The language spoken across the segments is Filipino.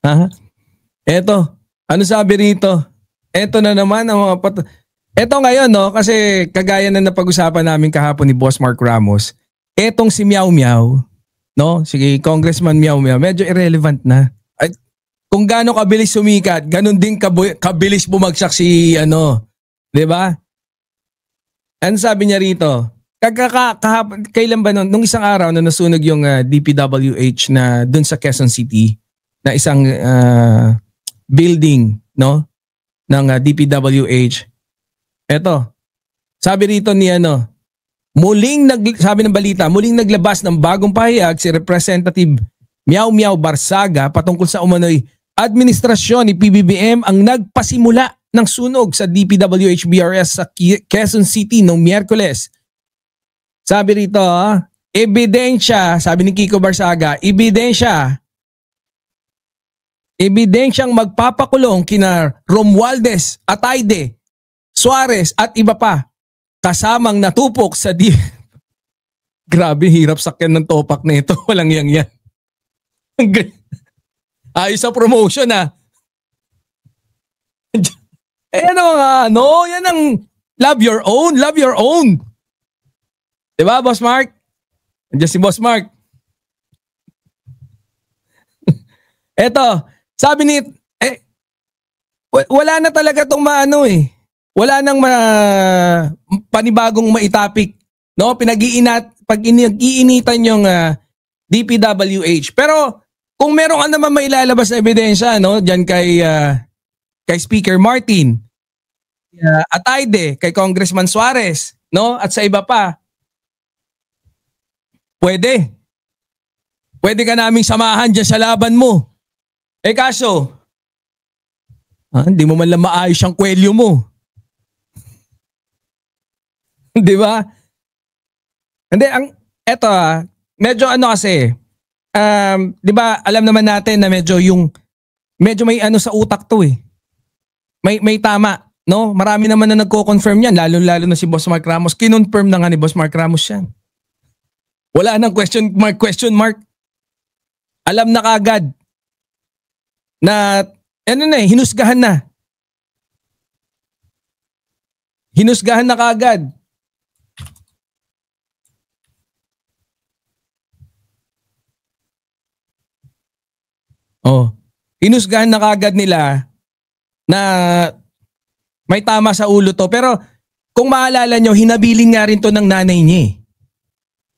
Ha? Eto, ano sabi rito? Eto na naman ang mga eto ngayon, no, kasi kagaya na napag-usapan namin kahapon ni Boss Mark Ramos, etong si Meow Meow, no, si Congressman Meow Meow, medyo irrelevant na. Ay, kung gaano kabilis sumikat, ganun din kabilis bumagsak si ano, 'di ba? Ano sabi niya rito? Kailan ba nung isang araw na nasunog yung DPWH na dun sa Quezon City na isang building, no, ng DPWH. Eto, sabi rito ni ano, sabi ng balita, muling naglabas ng bagong pahayag si Representative Meow Meow Barsaga patungkol sa umano'y administrasyon ni PBBM ang nagpasimula ng sunog sa DPWH BRS sa Quezon City noong Miyerkules. Sabi rito, ebidensya, sabi ni Kiko Barsaga, ebidensyang magpapakulong kina Romualdez, Ataide, Suarez at iba pa kasamang natupok sa Grabe, hirap sakyan ng topak na ito. Walang yang. Ayos sa promotion yan ang love your own. Diba, Boss Mark? Andiyan si Boss Mark. Eto, sabi ni, wala na talaga itong wala nang panibagong maitapik. No? Pag-iinitan yung DPWH. Pero kung meron ka naman mailalabas na ebidensya, no? Diyan kay Speaker Martin, Ataide, kay Congressman Suarez, no? At sa iba pa, pwede ka naming samahan dyan sa laban mo. Kaso, hindi mo man lang maayos ang kwelyo mo. Di ba? Hindi, medyo kasi, di ba alam naman natin na medyo may sa utak to eh. May tama, no? Marami naman na nagko-confirm yan, lalo na si Boss Mark Ramos. Kinonfirm na nga ni Boss Mark Ramos yan. Wala nang question mark. Alam na kagad na hinusgahan na. Hinusgahan na kagad. Hinusgahan na kagad nila na may tama sa ulo to. Pero kung maalala nyo, hinabilin nga rin to ng nanay niya.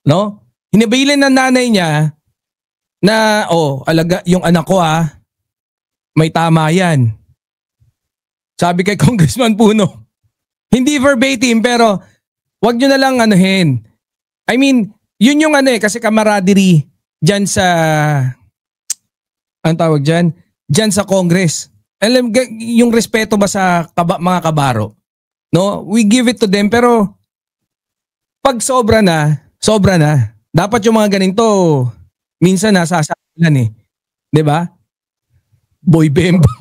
No? Hinabilin ng nanay niya na, yung anak ko may tama yan. Sabi kay Congressman Puno. Hindi verbatim pero wag nyo na lang anuhin. I mean, yun yung kasi camaraderie dyan sa, ang tawag dyan? Dyan sa Congress. Alam, yung respeto ba sa mga kabaro? No? We give it to them pero pag sobra na. Dapat yung mga ganito minsan nasasakulan eh. 'Di ba? Boy Bembang.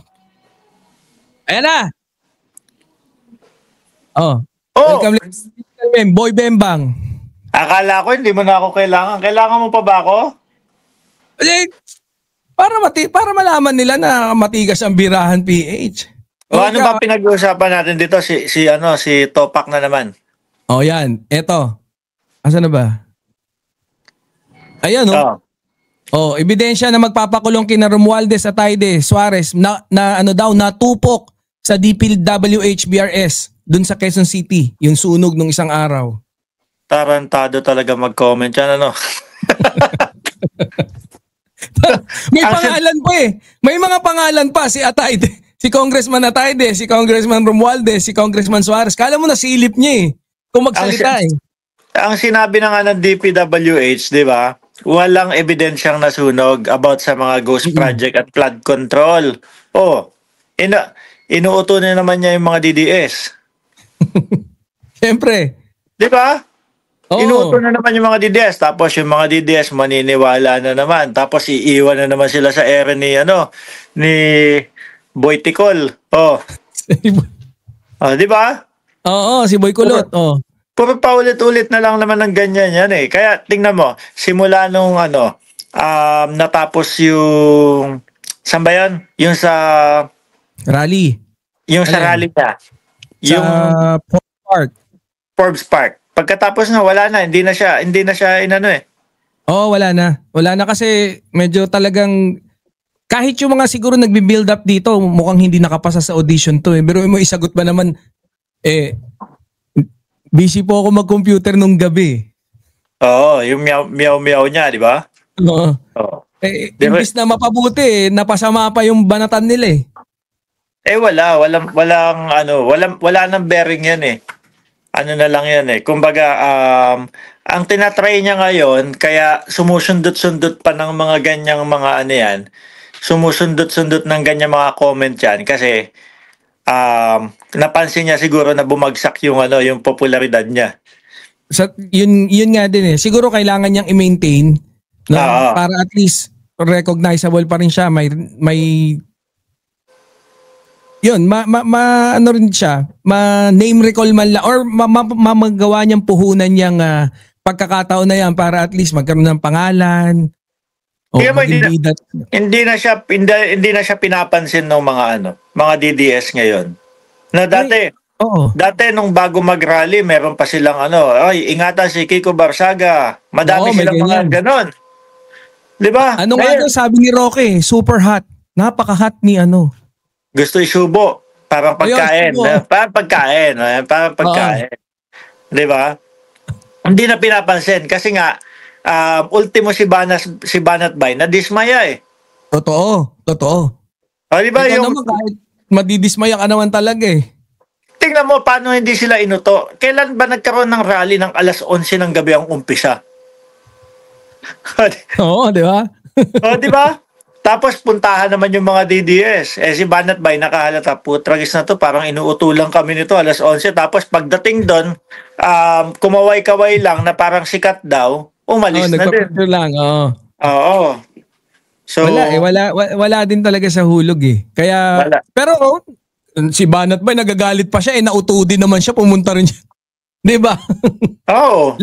Ayan na. Welcome, Boy Bembang. Akala ko hindi mo na ako kailangan. Kailangan mo pa ba ako? Para malaman nila na matigas ang birahan PH. Ano ba pinag-uusapan natin dito? Si Topak na naman. Yan. Eto. Asan na ba? Ayan ebidensya na magpapakulong kina Romualdez, Ataide, Suarez na natupok sa DPWH BRS dun sa Quezon City, yung sunog nung isang araw. Tarantado talaga mag-comment yan, May pangalan pa eh. May mga pangalan pa si Ataide, si Congressman Ataide, si Congressman Romualdez, si Congressman Suarez. Kala mo nasilip niya kung magsalita Ang sinabi na nga ng DPWH, di ba? Walang ebidensyang nasunog about sa mga ghost project at flood control. Inuuto na naman niya yung mga DDS. Siyempre. Di ba? Inuuto na naman yung mga DDS. Tapos yung mga DDS maniniwala na naman. Tapos iiwan na naman sila sa ere ni Boy Ticol. Di ba? Si Boy Kulot. Puro paulit-ulit na lang naman ng ganyan yan eh. Kaya tingnan mo, simula nung natapos yung Saan ba yun? Yung sa Rally. rally niya. Sa Forbes Park. Forbes Park. Pagkatapos na, wala na. Hindi na siya inano eh. Oo, wala na. Wala na kasi medyo talagang kahit yung mga siguro nagbi-build up dito, mukhang hindi nakapasa sa audition to eh. Pero mo isagot ba naman, busy po ako mag-computer nung gabi. Oo, yung meow niya, di ba? Oo. Oo. Imbis na mapabuti, napasama pa yung banatan nila eh. Wala nang bearing yan eh. Ano na lang yan eh. Kumbaga, ang tinatry niya ngayon, kaya sumusundot-sundot pa ng mga ganyang mga ano yan, sumusundot-sundot ng ganyang mga comment yan kasi napansin niya siguro na bumagsak yung popularidad niya. Yun nga din eh. Siguro kailangan niyang i-maintain para at least recognizable pa rin siya. May yun, ano rin siya, name recall man lang or mamagawa niyang puhunan niyang pagkakataon na yan para at least magkaroon ng pangalan. Hindi na siya pinapansin ng mga DDS ngayon. Na dati nung bago mag-rally, meron pa silang ingatan si Kiko Barsaga. Madami silang mga ganon. 'Di ba? Ano nga sabi ni Roque, super hot. Napaka-hot ni Gusto isubo, parang pagkain. Parang pagkain. 'Di ba? Hindi na pinapansin kasi nga ultimo si Banat Bay na dismaya eh. Totoo. Di ba yung naman kahit madidismaya ka naman talaga eh. Tingnan mo paano hindi sila inuto. Kailan ba nagkaroon ng rally ng alas 11 ng gabi ang umpisa? Oo, di ba? Di ba? Tapos puntahan naman yung mga DDS. Si Banat Bay nakahalata, putragis na to, parang inuutulan kami nito alas 11. Tapos pagdating doon, kumaway-kaway lang na parang sikat daw, umalis na din. Lang, Oo. So, wala din talaga sa hulog eh. Kaya, pero si Banat Bay nagagalit pa siya nauto din naman siya, pumunta rin siya. Di ba? Oo.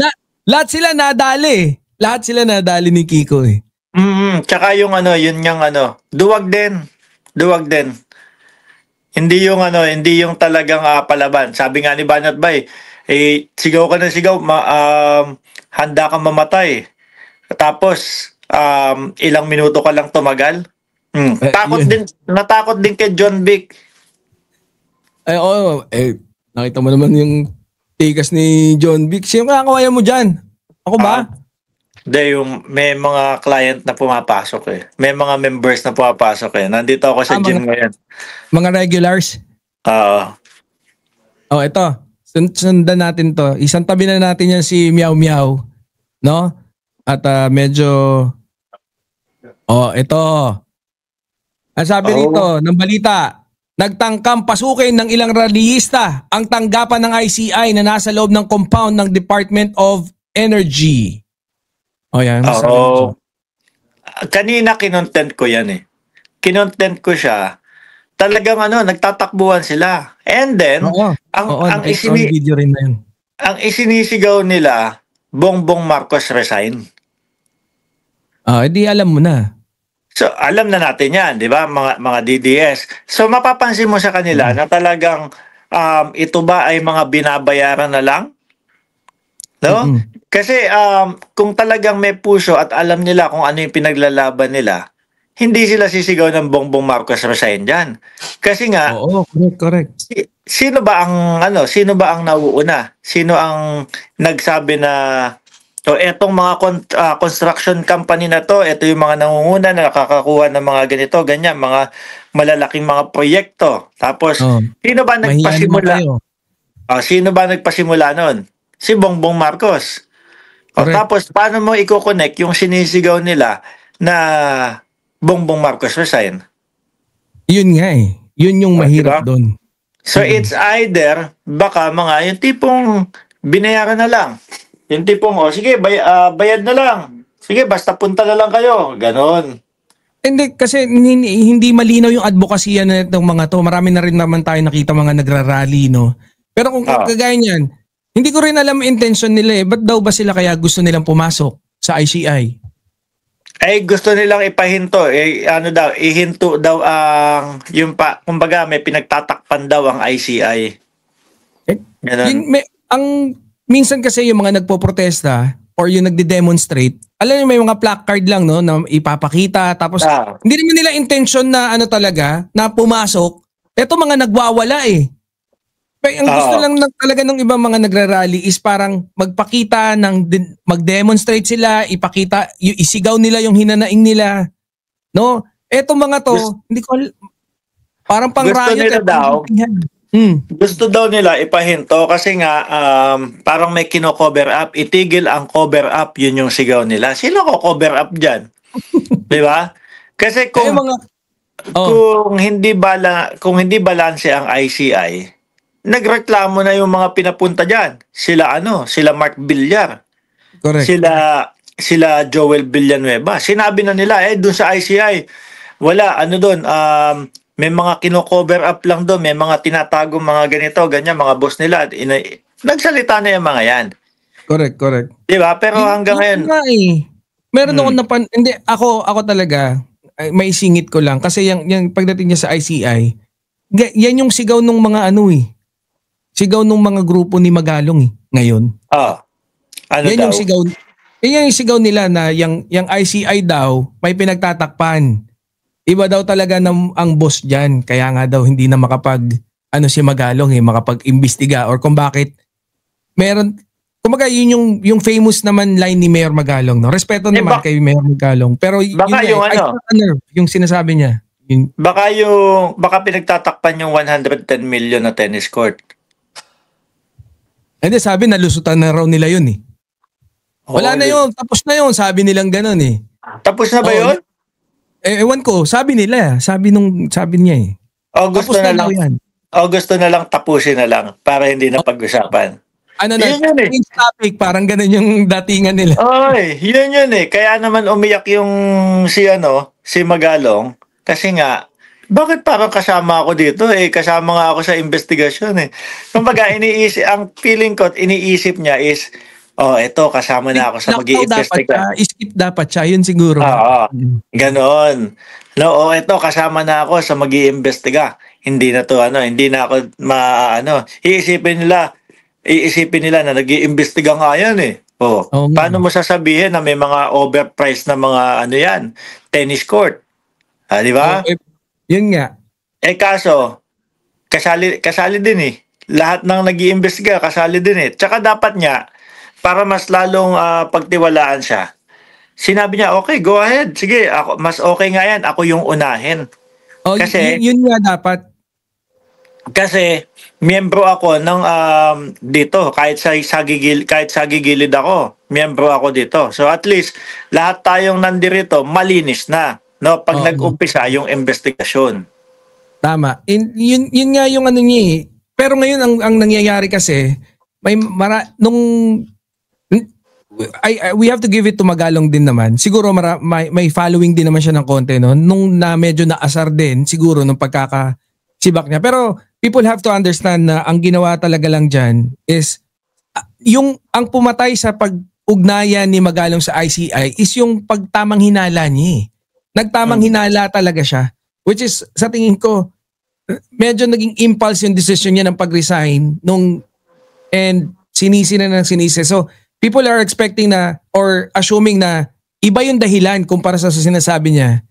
Lahat sila nadali. Lahat sila nadali ni Kiko eh. Tsaka yung duwag din. Hindi yung talagang palaban. Sabi nga ni Banat Bay, sigaw ka na sigaw, handa kang mamatay. Tapos ilang minuto ka lang tumagal. Natakot din kay John Vic. Nakita mo naman yung tikas ni John Vic. Sino kakawaya mo dyan? Ako ba? May mga client na pumapasok eh. May mga members na pumapasok eh. Nandito ako sa gym ngayon. Mga regulars? Oo. Ito. Sundan natin to. Isang tabi na natin yan si Meow Meow. No? At medyo... ito. Ang sabi rito ng balita, nagtangkang pasukin ng ilang rallyista ang tanggapan ng ICI na nasa loob ng compound ng Department of Energy. Yan. Kanina kinontent ko yan eh. Kinontent ko siya. Talagang nagtatakbuhan sila. And then, ang video rin na yun. Ang isinisigaw nila, Bongbong Marcos resign. Hindi alam mo na. So, alam na natin yan, di ba? Mga DDS. So, mapapansin mo sa kanila na talagang ito ba ay mga binabayaran na lang? No? Kasi kung talagang may puso at alam nila kung ano yung pinaglalaban nila, hindi sila sisigaw ng Bongbong Marcos resign dyan. Kasi nga, correct. Sino ba ang nauuna? Sino ang nagsabi na etong mga construction company na to, ito yung mga nangunguna na nakakakuha ng mga ganito, ganyan, mga malalaking mga proyekto. Tapos, sino ba nagpasimula? Sino ba nagpasimula nun? Si Bongbong Marcos. Tapos, paano mo i-connect yung sinisigaw nila na Bongbong Marcos resign? Yun nga eh. Yun yung mahirap doon. So, it's either, baka yung tipong binayaran na lang. Yung tipong, sige, bayad na lang. Sige, basta punta na lang kayo. Ganon. Hindi, kasi hindi malinaw yung advokasya na itong mga to. Marami na rin naman tayo nakita mga nagrarally, no? Pero kung kagaya niyan, hindi ko rin alam intention nila eh. Ba't daw ba sila kaya gusto nilang pumasok sa ICI? Ay gusto nilang ipahinto, ano daw, ihinto daw ang yung kumbaga may pinagtatakpan daw ang ICI. Eh, Ganun. ang minsan kasi yung mga nagpoprotesta or yung nagde-demonstrate, alam niyo may mga placard lang no na ipapakita tapos Ah, hindi naman nila intention na ano talaga na pumasok. Eto mga nagwawala eh. Ang gusto oo. lang talaga ng ibang mga nagrarally is parang magpakita mag-demonstrate sila, ipakita, isigaw nila yung hinanaing nila, no? Eto mga Gusto, to, hindi ko parang pang gusto riot nila eh, pang daw, kampihan. Hmm, gusto daw nila ipahinto kasi nga parang may kino-cover up, itigil ang cover up, yun yung sigaw nila. Sino ko cover up diyan? 'Di ba? Kasi eh mga kung hindi balanse ang ICI, nagreklamo na yung mga pinapunta diyan. Sila Mark Villar, correct. sila Joel Villanueva. Sinabi na nila doon sa ICI, wala doon, may mga kino-cover up lang doon, may mga tinatago mga ganito, ganyan mga boss nila. Nagsalita na yung mga 'yan. Correct. 'Di ba? Pero hanggang ngayon, Yun nga eh. Meron ako hmm, hindi ako talaga may singit ko lang kasi yung pagdating niya sa ICI, yan yung sigaw nung mga ano eh. Sigaw nung mga grupo ni Magalong eh ngayon. ano Yan daw? yung sigaw. Yan yung sigaw nila na yung ICI daw may pinagtatakpan. Iba daw talaga ang boss diyan kaya nga daw hindi na ano si Magalong makapag-imbestiga or kung bakit meron kumbaga yun yung famous naman line ni Mayor Magalong no. Respeto naman kay Mayor Magalong pero yun Baka nga, yung I ano, can't honor yung sinasabi niya. Yun, baka pinagtatakpan yung 110 million na tennis court. hindi sabi nalusutan na raw nila yun eh. Wala na yun, tapos na yun, sabi nilang ganun eh. Tapos na ba Oh, yun? ewan ko, sabi nila, sabi niya eh. O gusto Tapos na na daw lang, yan. tapusin na lang para hindi na pag-usapan. Ano na, Yun yun eh. change topic, parang ganun yung datingan nila. Oy, yun eh. Kaya naman umiyak yung si Magalong kasi nga bakit parang kasama ako dito kasama nga ako sa investigasyon eh. Kumbaga ang feeling ko iniisip niya is eto kasama na ako sa Lockdown dapat siya, mag-iimbestiga. skip dapat siya, yun siguro. Oo, ganon. No, eto kasama na ako sa mag-iimbestiga. Hindi na to hindi na ako iisipin nila na nag-iimbestiga nga yan eh. Oo nga. Paano mo sasabihin na may mga overpriced na mga yan, tennis court? Di ba? Yun nga. Kaso, kasali din eh. Lahat ng nag-iimbestiga, kasali din eh. Tsaka dapat niya, para mas lalong pagtiwalaan siya, sinabi niya, okay, go ahead. Sige, mas okay nga yan. Ako yung unahin. Kasi, Yun nga dapat. Kasi miyembro ako ng dito kahit sa gigilid ako, miyembro ako dito. So at least lahat tayong nandirito malinis na no pag nag-umpisa yung investigasyon. Tama. Yun nga yung ano niya eh. Pero ngayon ang nangyayari kasi we have to give it to Magalong din naman. Siguro may following din naman siya ng konti no. Nung na medyo naasar din siguro nung pagkakasibak niya. Pero people have to understand na ang ginawa talaga lang dyan is ang pumatay sa pag-ugnayan ni Magalong sa ICI is yung pagtamang hinala niya eh. Nagtamang hinala talaga siya. Which is sa tingin ko medyo naging impulse yung decision niya ng pag-resign and sinisi na ng sinisi. So people are expecting na or assuming na iba yung dahilan kumpara sa sinasabi niya